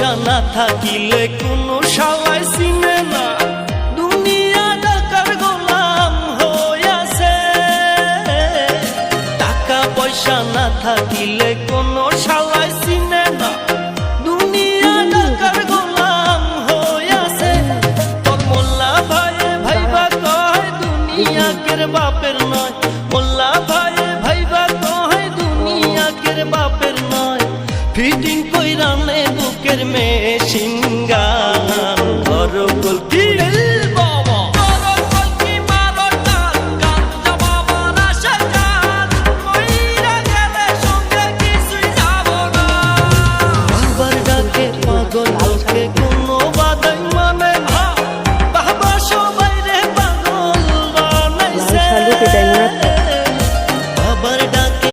পয়সা না থাকিলে কোনো শালায় চিনে না, দুনিয়া টাকার গোলাম হইয়াছে। টাকা পয়সা না থাকিলে কোনো শালায় চিনে না, দুনিয়া টাকার গোলাম হইয়াছে। তোর মোল্লা ভাইয়ে ভাইবা কয় দুনিয়া কের বাপের নয়, মোল্লা ভাইয়ে ভাইবা কয় দুনিয়া কের বাপের নয়। ফিটিং কইরা নে বুকের মেশিন গান,